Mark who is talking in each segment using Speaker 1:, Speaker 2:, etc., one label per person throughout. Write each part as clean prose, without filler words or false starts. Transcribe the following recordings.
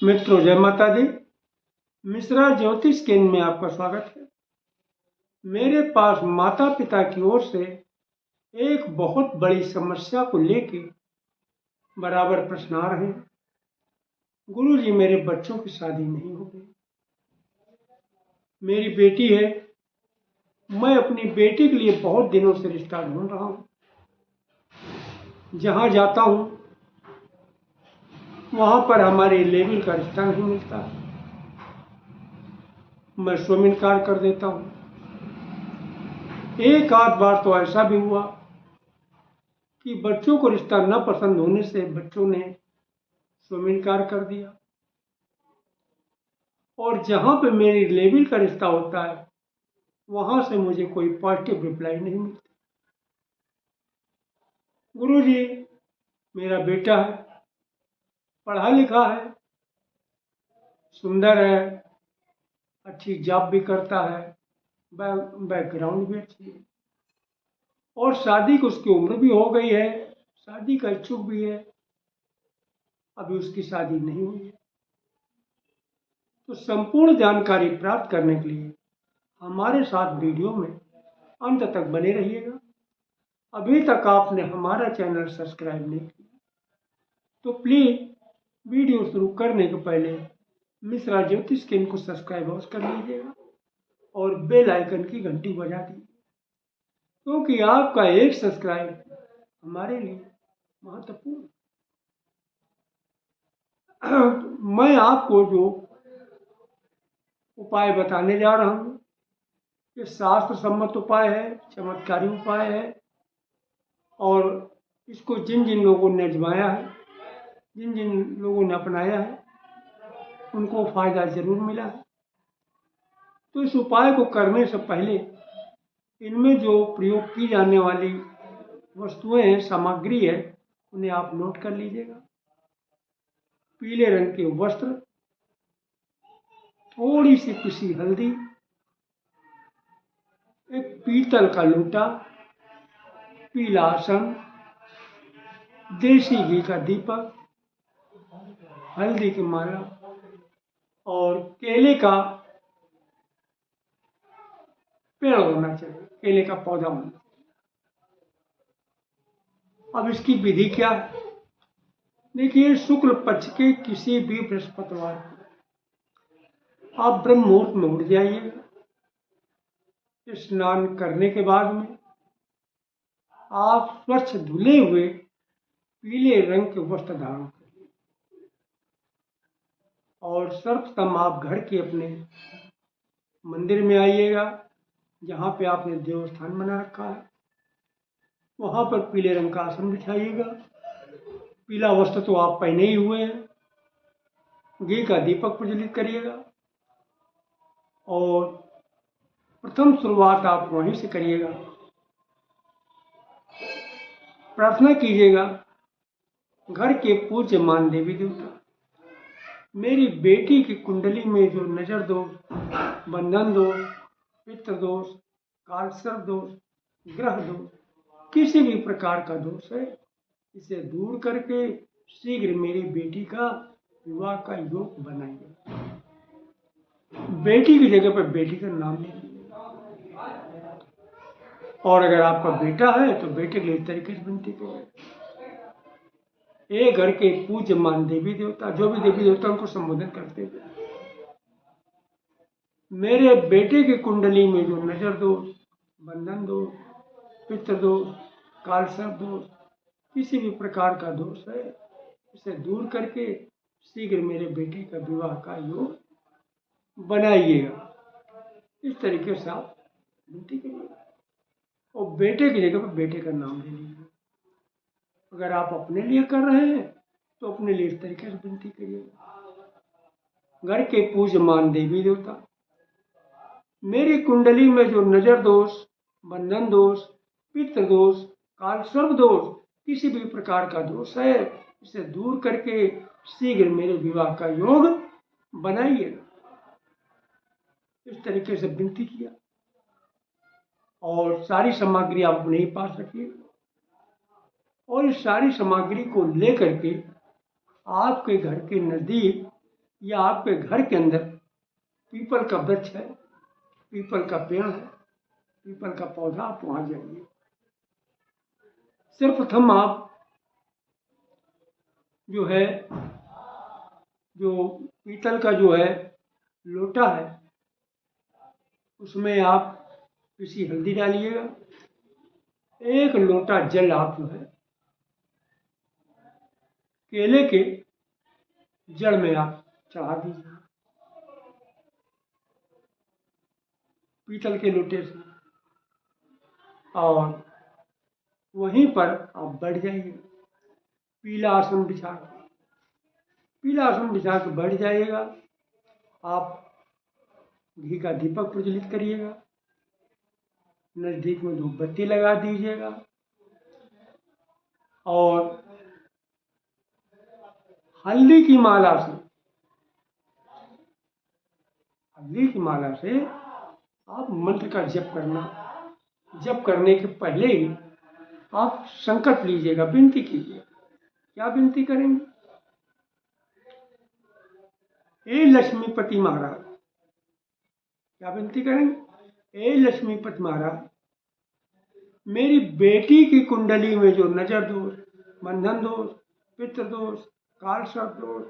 Speaker 1: मित्रों, जय माता दी। मिश्रा ज्योतिष केंद्र में आपका स्वागत है। मेरे पास माता पिता की ओर से एक बहुत बड़ी समस्या को लेके बराबर प्रश्न आ रहे हैं। गुरुजी, मेरे बच्चों की शादी नहीं हो गई। मेरी बेटी है, मैं अपनी बेटी के लिए बहुत दिनों से रिश्ता ढूंढ रहा हूँ। जहाँ जाता हूँ वहाँ पर हमारे लेवल का रिश्ता नहीं मिलता। मैं स्वयं इनकार कर देता हूँ। एक आध बार तो ऐसा भी हुआ कि बच्चों को रिश्ता न पसंद होने से बच्चों ने स्वयं इनकार कर दिया। और जहाँ पे मेरी लेवल का रिश्ता होता है वहाँ से मुझे कोई पॉजिटिव रिप्लाई नहीं मिलता। गुरुजी, मेरा बेटा है, पढ़ा लिखा है, सुंदर है, अच्छी जॉब भी करता है, बैकग्राउंड भी अच्छी है, और शादी की उसकी उम्र भी हो गई है, शादी का इच्छुक भी है, अभी उसकी शादी नहीं हुई है। तो संपूर्ण जानकारी प्राप्त करने के लिए हमारे साथ वीडियो में अंत तक बने रहिएगा। अभी तक आपने हमारा चैनल सब्सक्राइब नहीं किया तो प्लीज वीडियो शुरू करने के पहले मिश्रा ज्योतिष केंद्र को सब्सक्राइब अवश्य कर लीजिएगा और बेल आइकन की घंटी बजा दीजिए, क्योंकि आपका एक सब्सक्राइब हमारे लिए महत्वपूर्ण है। मैं आपको जो उपाय बताने जा रहा हूँ ये शास्त्र सम्मत उपाय है, चमत्कारी उपाय है, और इसको जिन जिन लोगों ने आजमाया है, जिन जिन लोगों ने अपनाया है, उनको फायदा जरूर मिला है। तो इस उपाय को करने से पहले इनमें जो प्रयोग की जाने वाली वस्तुएं हैं, सामग्री है, उन्हें आप नोट कर लीजिएगा। पीले रंग के वस्त्र, थोड़ी सी पिसी हल्दी, एक पीतल का लोटा, पीला आसन, देसी घी का दीपक, हल्दी की माला और केले का पेड़ होना चाहिए, केले का पौधा होना चाहिए। अब इसकी विधि क्या है? देखिए, शुक्ल पक्ष के किसी भी बृहस्पतिवार को आप ब्रह्म मुहूर्त में उठ जाइएगा। स्नान करने के बाद में आप स्वच्छ धुले हुए पीले रंग के वस्त्र धारण करिए और सर्वप्रथम आप घर के अपने मंदिर में आइएगा, जहाँ पे आपने देवस्थान बना रखा है। वहाँ पर पीले रंग का आसन बिछाइएगा। पीला वस्त्र तो आप पहने ही हुए हैं। घी का दीपक प्रज्वलित करिएगा और प्रथम शुरुआत आप वहीं से करिएगा। प्रार्थना कीजिएगा, घर के पूज्य मान देवी देवता, मेरी बेटी की कुंडली में जो नजर दोष, बंधन दोष, पितृ दोष, कालसर्प दोष, ग्रह दोष, किसी भी प्रकार का दोष है, इसे दूर करके शीघ्र मेरी बेटी का विवाह का योग बनाइए। बेटी की जगह पर बेटी का नाम ले लीजिए। और अगर आपका बेटा है तो बेटे के लिए इस तरीके से विनती करिए। एक घर के पूज्य मान देवी देवता, जो भी देवी देवता उनको संबोधन करते हुए, मेरे बेटे की कुंडली में जो नजर दोष, बंधन दोष, पितृ दोष, कालसर्प दोष, किसी भी प्रकार का दोष है, इसे दूर करके शीघ्र मेरे बेटे का विवाह का योग बनाइएगा। इस तरीके से आप विनती करिएगा और बेटे की जगह पर बेटे का नाम ले लीजिए। अगर आप अपने लिए कर रहे हैं तो अपने लिए इस तरीके से विनती करिएगा। घर के पूज्य मान देवी देवता, मेरी कुंडली में जो नजर दोष, बंधन दोष, पितृ दोष, कालसर्प दोष, किसी भी प्रकार का दोष है, इसे दूर करके शीघ्र मेरे विवाह का योग बनाइएगा। इस तरीके से विनती किया और सारी सामग्री आप अपने ही पास रखिए और इस सारी सामग्री को लेकर के आपके घर के नजदीक या आपके घर के अंदर पीपल का वृक्ष है, पीपल का पेड़ है, पीपल का पौधा, आप वहां जाइए। सर्वप्रथम आप जो है, जो पीतल का जो है लोटा है, उसमें आप पिसी हल्दी डालिएगा। 1 लोटा जल आप जो है केले के जड़ में आप चढ़ा दीजिए, पीतल के लोटे से, और वहीं पर आप बैठ जाइए। पीला आसन बिछा के बैठ जाइएगा। आप घी का दीपक प्रज्वलित करिएगा, नजदीक में धूप बत्ती लगा दीजिएगा, और हल्दी की माला से आप मंत्र का जप करना। जप करने के पहले ही आप संकल्प लीजिएगा, विनती कीजिएगा। क्या विनती करेंगे? हे लक्ष्मीपति महाराज, क्या विनती करेंगे? हे लक्ष्मीपति महाराज, मेरी बेटी की कुंडली में जो नजर दोष, बंधन दोष, पितृ दोष, काल सर्प दोष,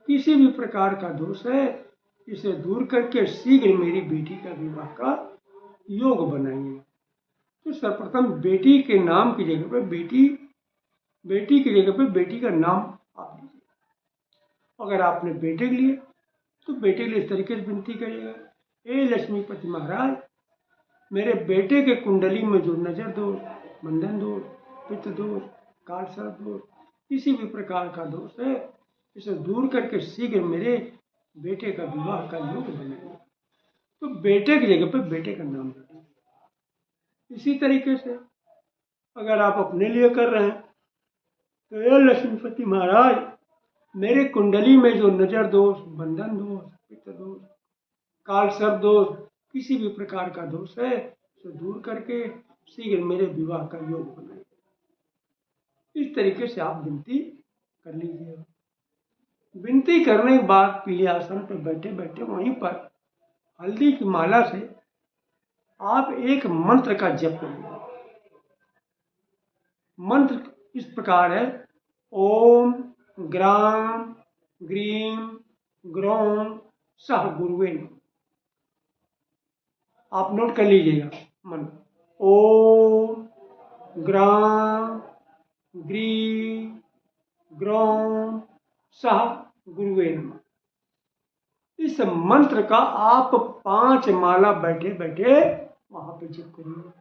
Speaker 1: किसी भी प्रकार का दोष है, इसे दूर करके शीघ्र मेरी बेटी का विवाह का योग बनाइए। तो सर्वप्रथम बेटी के नाम की जगह पर बेटी की जगह पर बेटी का नाम आप लीजिए। अगर आपने बेटे के लिए, तो बेटे के लिए इस तरीके से विनती करिएगा, हे लक्ष्मीपति महाराज, मेरे बेटे के कुंडली में जो नजर दोष, बंधन दोष, पितृ दोष, काल सर्प दोष, किसी भी प्रकार का दोष है, इसे दूर करके शीघ्र मेरे बेटे का विवाह का योग बनाइए। तो बेटे की जगह पर बेटे का नाम लीजिए। इसी तरीके से अगर आप अपने लिए कर रहे हैं, तो हे लक्ष्मीपति महाराज, मेरे कुंडली में जो नजर दोष, बंधन दोष, पितृ दोष, काल सर्प दोष, किसी भी प्रकार का दोष है, उसे दूर करके शीघ्र मेरे विवाह का योग बनाइए। इस तरीके से आप विनती कर लीजिएगा। विनती करने के बाद पीले आसन पर बैठे बैठे वहीं पर हल्दी की माला से आप एक मंत्र का जप करिए। मंत्र इस प्रकार है, ओम ग्राम ग्रीम ग्रौम सह गुरुवे नमः। आप नोट कर लीजिएगा मंत्र, ओम ग्राम ग्रीम ग्रौम सह गुरुवे नमः। इस मंत्र का आप 5 माला बैठे बैठे वहां पे जप करिए,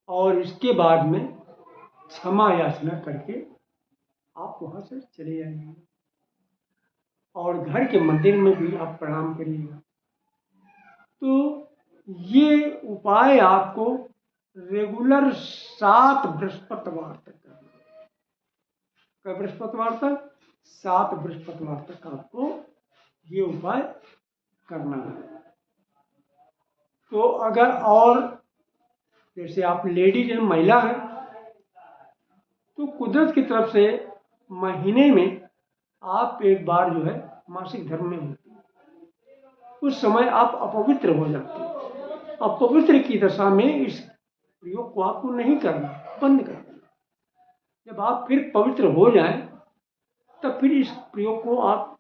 Speaker 1: और इसके बाद में क्षमा याचना करके आप वहां से चले जाइए, और घर के मंदिर में भी आप प्रणाम करिएगा। तो ये उपाय आपको रेगुलर 7 बृहस्पतिवार तक करना है। कब बृहस्पतिवार तक? 7 बृहस्पतिवार तक आपको ये उपाय करना है। तो अगर और जैसे आप लेडीज हैं, महिला है, तो कुदरत की तरफ से महीने में आप एक बार जो है मासिक धर्म में होती है, उस समय आप अपवित्र हो जाते हैं। अपवित्र की दशा में इस प्रयोग को आपको नहीं करना, बंद कर देना। जब आप फिर पवित्र हो जाएं, तब फिर इस प्रयोग को आप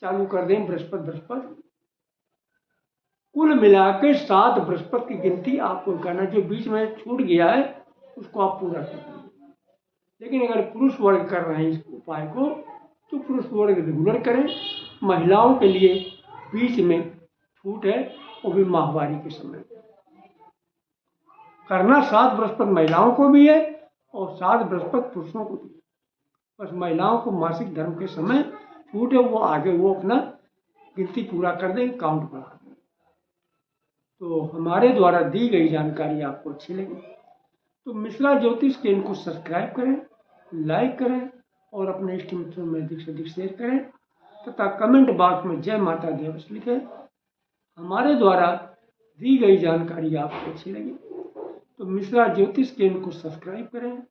Speaker 1: चालू कर दें बृहस्पति। कुल मिलाकर 7 बृहस्पति की गिनती आपको करना, जो बीच में छूट गया है उसको आप पूरा कर दीजिए। लेकिन अगर पुरुष वर्ग कर रहे हैं इस उपाय को, तो पुरुष वर्ग रेगुलर करें। महिलाओं के लिए बीच में छूट है, वो भी माहवारी के समय करना। 7 बृहस्पति महिलाओं को भी है और 7 बृहस्पति पुरुषों को भी है। बस महिलाओं को मासिक धर्म के समय छूट है, वो आगे वो अपना गिनती पूरा कर दें, काउंट बढ़ा दें। तो हमारे द्वारा दी गई जानकारी आपको अच्छी लगी तो मिश्रा ज्योतिष के इनको सब्सक्राइब करें, लाइक करें, और अपने इष्ट मित्रों में अधिक से अधिक शेयर करें, तथा कमेंट बॉक्स में जय माता दी अवश्य लिखें। हमारे द्वारा दी गई जानकारी आपको अच्छी लगी तो मिश्रा ज्योतिष के इनको सब्सक्राइब करें,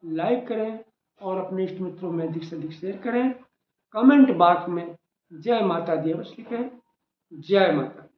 Speaker 1: लाइक करें, और अपने इष्ट मित्रों में अधिक से अधिक शेयर करें, कमेंट बॉक्स में जय माता दी अवश्य लिखें। जय माता।